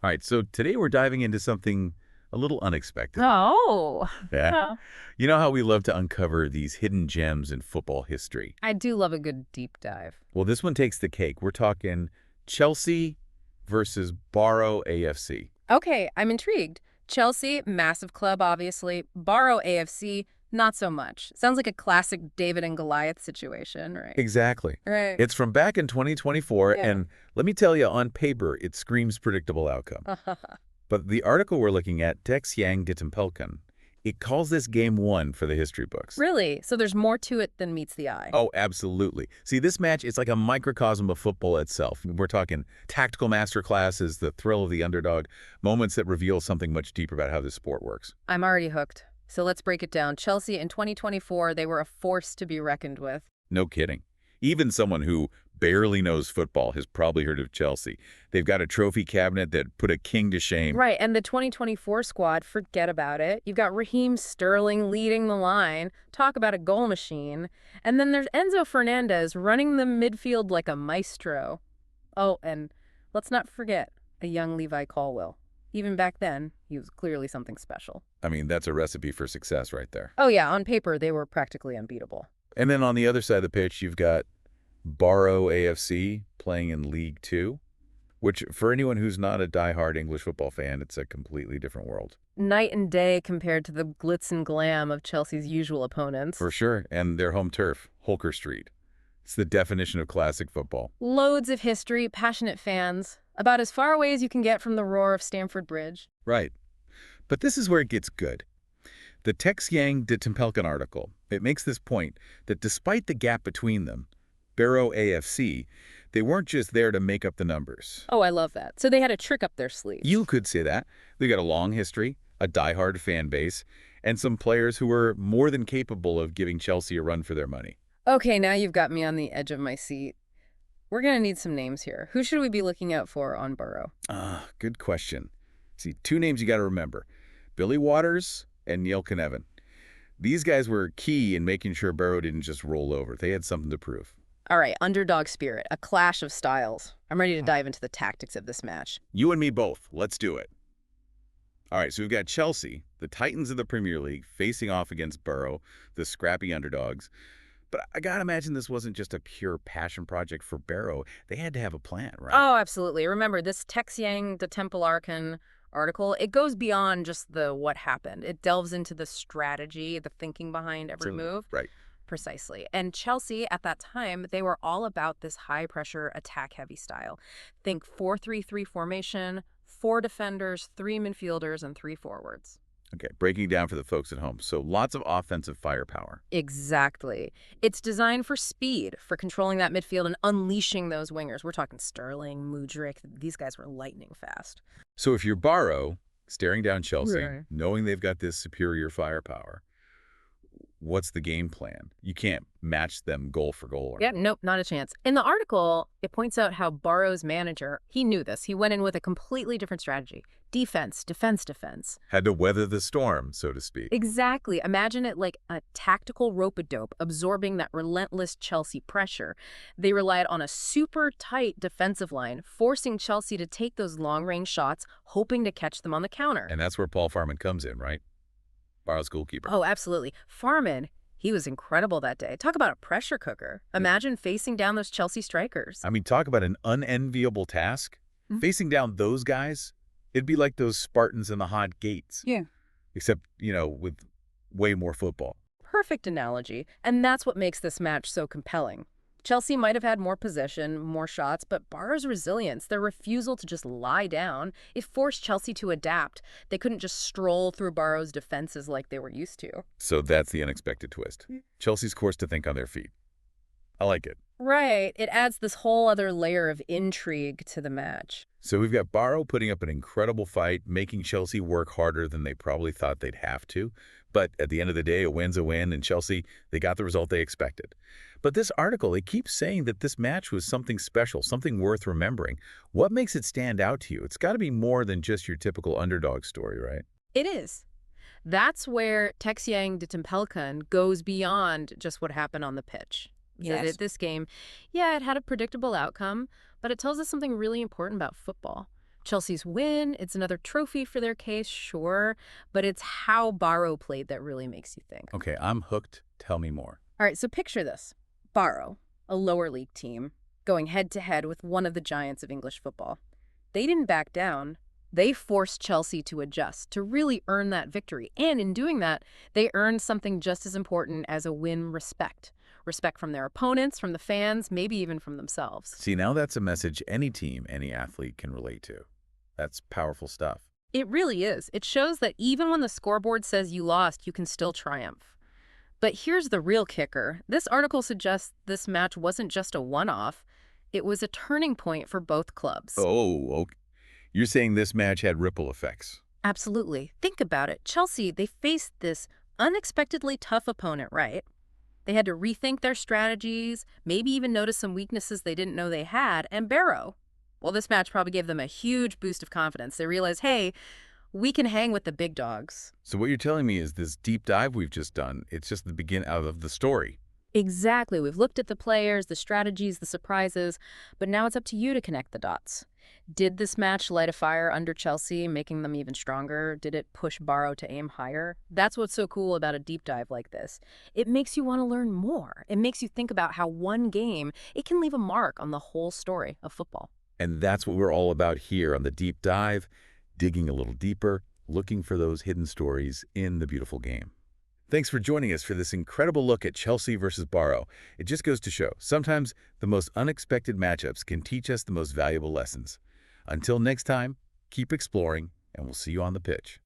All right, so today we're diving into something a little unexpected. Oh, Yeah. huh. You know how we love to uncover these hidden gems in football history? I do love a good deep dive. Well, this one takes the cake. We're talking Chelsea versus Barrow AFC. Okay, I'm intrigued. Chelsea, massive club, obviously. Barrow AFC, not so much. Sounds like a classic David and Goliath situation, right? Exactly. Right. It's from back in 2024, Yeah. and let me tell you, on paper, it screams predictable outcome. But the article we're looking at, Tex Yang Ditimpelkan, it calls this game one for the history books. Really? So there's more to it than meets the eye. Oh, absolutely. See, this match, it's like a microcosm of football itself. We're talking tactical masterclasses, the thrill of the underdog, moments that reveal something much deeper about how this sport works. I'm already hooked. So let's break it down. Chelsea in 2024, they were a force to be reckoned with. No kidding. Even someone who barely knows football has probably heard of Chelsea. They've got a trophy cabinet that put a king to shame. Right, and the 2024 squad, forget about it. You've got Raheem Sterling leading the line. Talk about a goal machine. And then there's Enzo Fernandez running the midfield like a maestro. Oh, and let's not forget a young Levi Colwill. Even back then, he was clearly something special. I mean, that's a recipe for success right there. Oh yeah, on paper, they were practically unbeatable. And then on the other side of the pitch, you've got Barrow AFC playing in League Two, which for anyone who's not a diehard English football fan, it's a completely different world. Night and day compared to the glitz and glam of Chelsea's usual opponents. For sure. And their home turf, Holker Street. It's the definition of classic football. Loads of history, passionate fans, about as far away as you can get from the roar of Stamford Bridge. Right. But this is where it gets good. The Tex Yang de Tempelkan article, it makes this point that despite the gap between them, Barrow AFC, they weren't just there to make up the numbers. Oh, I love that. So they had a trick up their sleeves. You could say that. They got a long history, a diehard fan base, and some players who were more than capable of giving Chelsea a run for their money. Okay, now you've got me on the edge of my seat. We're going to need some names here. Who should we be looking out for on Barrow? Good question. See, two names you got to remember. Billy Waters and Neil Cynefin. These guys were key in making sure Barrow didn't just roll over. They had something to prove. All right, underdog spirit, a clash of styles. I'm ready to dive into the tactics of this match. You and me both. Let's do it. All right, so we've got Chelsea, the Titans of the Premier League, facing off against Barrow, the scrappy underdogs. But I gotta imagine this wasn't just a pure passion project for Barrow. They had to have a plan, right? Oh, absolutely. Remember, this Tex Yang de Temple Arkan article, it goes beyond just the what happened. It delves into the strategy, the thinking behind every move. Right. Precisely. And Chelsea, at that time, they were all about this high-pressure, attack-heavy style. Think 4-3-3 formation, 4 defenders, 3 midfielders, and 3 forwards. Okay, breaking it down for the folks at home. So lots of offensive firepower. Exactly. It's designed for speed, for controlling that midfield and unleashing those wingers. We're talking Sterling, Mudryk. These guys were lightning fast. So if you're Barrow, staring down Chelsea, Right. knowing they've got this superior firepower, what's the game plan? You can't match them goal for goal. Yeah, nope, not a chance. In the article, it points out how Barrow's manager, he knew this. He went in with a completely different strategy. Defense, defense, defense. Had to weather the storm, so to speak. Exactly. Imagine it like a tactical rope-a-dope absorbing that relentless Chelsea pressure. They relied on a super tight defensive line, forcing Chelsea to take those long-range shots, hoping to catch them on the counter. And that's where Paul Farman comes in, right? Barrow's goalkeeper. Oh, absolutely. Farman, he was incredible that day. Talk about a pressure cooker. Imagine facing down those Chelsea strikers. I mean, talk about an unenviable task. Mhm. Facing down those guys, it'd be like those Spartans in the hot gates. Yeah. Except, with way more football. Perfect analogy. And that's what makes this match so compelling. Chelsea might have had more possession, more shots, but Barrow's resilience, their refusal to just lie down, it forced Chelsea to adapt. They couldn't just stroll through Barrow's defenses like they were used to. So that's the unexpected twist. Chelsea's forced to think on their feet. I like it. Right. It adds this whole other layer of intrigue to the match. So we've got Barrow putting up an incredible fight, making Chelsea work harder than they probably thought they'd have to. But at the end of the day, a win's a win, and Chelsea, they got the result they expected. But this article, it keeps saying that this match was something special, something worth remembering. What makes it stand out to you? It's got to be more than just your typical underdog story, right? It is. That's where Tex Yang de Tempelkan goes beyond just what happened on the pitch. Yes. This game, yeah, it had a predictable outcome, but it tells us something really important about football. Chelsea's win, it's another trophy for their case, sure, but it's how Barrow played that really makes you think. Okay, I'm hooked. Tell me more. All right, so picture this. Barrow, a lower league team, going head-to-head with one of the giants of English football. They didn't back down. They forced Chelsea to adjust, to really earn that victory. And in doing that, they earned something just as important as a win: respect. Respect from their opponents, from the fans, maybe even from themselves. See, now that's a message any team, any athlete can relate to. That's powerful stuff. It really is. It shows that even when the scoreboard says you lost, you can still triumph. But here's the real kicker. This article suggests this match wasn't just a one-off. It was a turning point for both clubs. Oh, okay. You're saying this match had ripple effects. Absolutely. Think about it. Chelsea, they faced this unexpectedly tough opponent, right? They had to rethink their strategies, maybe even notice some weaknesses they didn't know they had. And Barrow, well, this match probably gave them a huge boost of confidence. They realized, hey, we can hang with the big dogs. So what you're telling me is this deep dive we've just done, it's just the beginning of the story. Exactly. We've looked at the players, the strategies, the surprises, but now it's up to you to connect the dots. Did this match light a fire under Chelsea, making them even stronger? Did it push Barrow to aim higher? That's what's so cool about a deep dive like this. It makes you want to learn more. It makes you think about how one game, it can leave a mark on the whole story of football. And that's what we're all about here on the deep dive, digging a little deeper, looking for those hidden stories in the beautiful game. Thanks for joining us for this incredible look at Chelsea versus Barrow. It just goes to show, sometimes the most unexpected matchups can teach us the most valuable lessons. Until next time, keep exploring, and we'll see you on the pitch.